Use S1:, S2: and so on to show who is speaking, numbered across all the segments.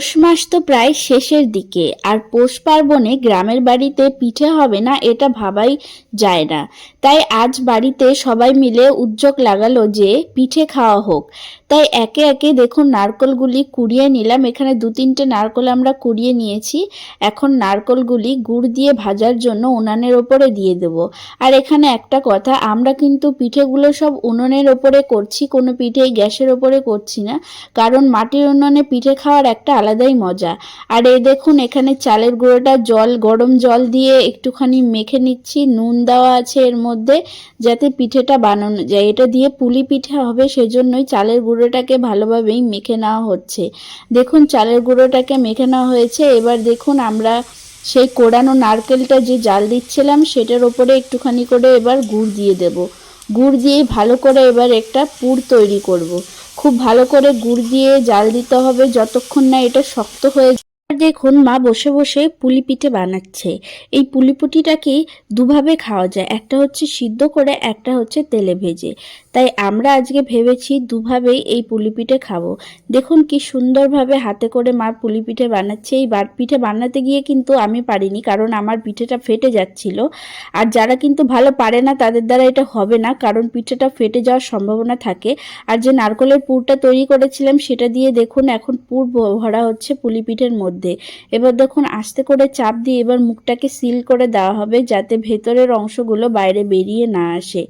S1: পৌষ মাস তো প্রায় শেষের দিকে, আর পৌষ পার্বণে গ্রামের বাড়িতে পিঠে হবে না এটা ভাবাই যায় না। তাই আজ বাড়িতে সবাই মিলে উদ্যোগ লাগালো যে পিঠে খাওয়া হোক। তাই একে একে দেখুন নারকলগুলি কুড়িয়ে নিলাম। এখানে 2-3টে নারকল আমরা কুড়িয়ে নিয়েছি। এখন নারকলগুলি গুড় দিয়ে ভাজার জন্য উনানের ওপরে দিয়ে দেব। আর এখানে একটা কথা, আমরা কিন্তু পিঠেগুলো সব উনুনের ওপরে করছি, কোনো পিঠেই গ্যাসের ওপরে করছি না, কারণ মাটির উনুনে পিঠে খাওয়ার একটা আলাদাই মজা। আর এই দেখুন এখানে চালের গুঁড়োটা গরম জল দিয়ে একটুখানি মেখে নিচ্ছি। নুন দেওয়া আছে এর মধ্যে যাতে পিঠেটা বানানো যায়। এটা দিয়ে পুলি পিঠে হবে, সেজন্যই চালের গুঁড়োটাকে ভালোভাবেই মেখে নেওয়া হচ্ছে। দেখুন চালের গুঁড়োটাকে মেখে নেওয়া হয়েছে। এবার দেখুন আমরা সেই কোড়ানো নারকেলটা যে জাল দিচ্ছিলাম সেটার ওপরে একটুখানি করে এবার গুড় দিয়ে দেব। গুড় দিয়ে ভালো করে এবার একটা পুর তৈরি করব। খুব ভালো করে গুড় দিয়ে জাল দিতে হবে যতক্ষণ না এটা শক্ত হয়ে যায়। দেখুন মা বসে বসে পুলি পিঠে বানাচ্ছে। এই পুলি পিঠেটাকেই দুভাবে খাওয়া যায়, একটা হচ্ছে সিদ্ধ করে, একটা হচ্ছে তেলে ভেজে। তাই আমরা আজকে ভেবেছি দুভাবেই এই পুলি পিঠে খাবো। দেখুন কি সুন্দরভাবে হাতে করে মা পুলি পিঠে বানাচ্ছে। এই পিঠে বানাতে গিয়ে কিন্তু আমি পারিনি, কারণ আমার পিঠেটা ফেটে যাচ্ছিল। আর যারা কিন্তু ভালো পারে না তাদের দ্বারা এটা হবে না, কারণ পিঠেটা ফেটে যাওয়ার সম্ভাবনা থাকে। আর যে নারকেলের পুরটা তৈরি করেছিলাম সেটা দিয়ে দেখুন এখন পুর ভরা হচ্ছে পুলি পিঠের মধ্যে। এবার দেখুন আস্তে করে চাপ দিয়ে এবার মুখটাকে সিল করে দেওয়া হবে যাতে ভেতরের অংশগুলো বাইরে বেরিয়ে না আসে।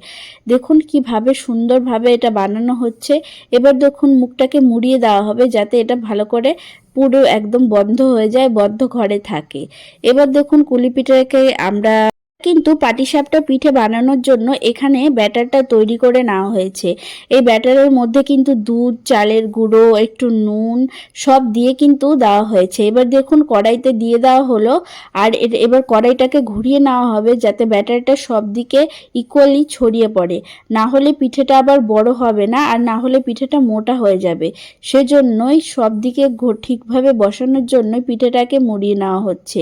S1: দেখুন কিভাবে সুন্দরভাবে এটা বানানো হচ্ছে। এবার দেখুন মুখটাকে মুড়িয়ে দেওয়া হবে যাতে এটা ভালো করে পুরো একদম বন্ধ হয়ে যায়, বদ্ধ ঘরে থাকে। এবার দেখুন কুলি পিঠাকে আমরা কিন্তু পাটিসাপটা পিঠে বানানোর জন্য এখানে ব্যাটারটা তৈরি করে নেওয়া হয়েছে। এই ব্যাটারের মধ্যে কিন্তু দুধ, চালের গুঁড়ো, একটু নুন সব দিয়ে কিন্তু দেওয়া হয়েছে। এবার দেখুন কড়াইতে দিয়ে দেওয়া হলো। আর এবার কড়াইটাকে ঘুরিয়ে নেওয়া হবে যাতে ব্যাটারটা সব দিকে ইকুয়ালি ছড়িয়ে পড়ে, না হলে পিঠেটা আবার বড় হবে না, আর না হলে পিঠেটা মোটা হয়ে যাবে। সেজন্যই সব দিকে ঠিকভাবে বসানোর জন্য পিঠেটাকে মুড়িয়ে নেওয়া হচ্ছে।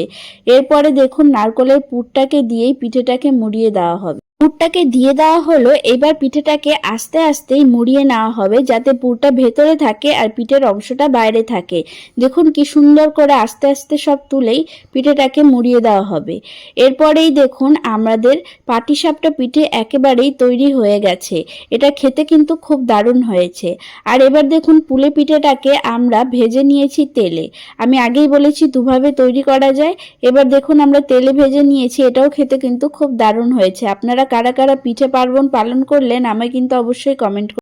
S1: এরপরে দেখুন নারকেলের পুরটাকে দিয়েই পিঠেটাকে মুড়িয়ে দেওয়া হবে। পুরটাকে দিয়ে দেওয়া হলো। এবার পিঠেটাকে আস্তে আস্তেই মুড়িয়ে নেওয়া হবে যাতে পুরটা ভেতরে থাকে আর পিঠের অংশটা বাইরে থাকে। দেখুন কি সুন্দর করে আস্তে আস্তে সব তুলেই পিঠেটাকে মুড়িয়ে দেওয়া হবে। এরপরেই দেখুন আমাদের পাটিসাপটা পিঠে একেবারেই তৈরি হয়ে গেছে। এটা খেতে কিন্তু খুব দারুণ হয়েছে। আর এবার দেখুন পুলি পিঠেটাকে আমরা ভেজে নিয়েছি তেলে। আমি আগেই বলেছি দুভাবে তৈরি করা যায়। এবার দেখুন আমরা তেলে ভেজে নিয়েছি, এটাও খেতে কিন্তু খুব দারুণ হয়েছে। আপনারা কারা কারা পিঠে পার্বণ পালন করলেন আমায় কিন্তু অবশ্যই কমেন্ট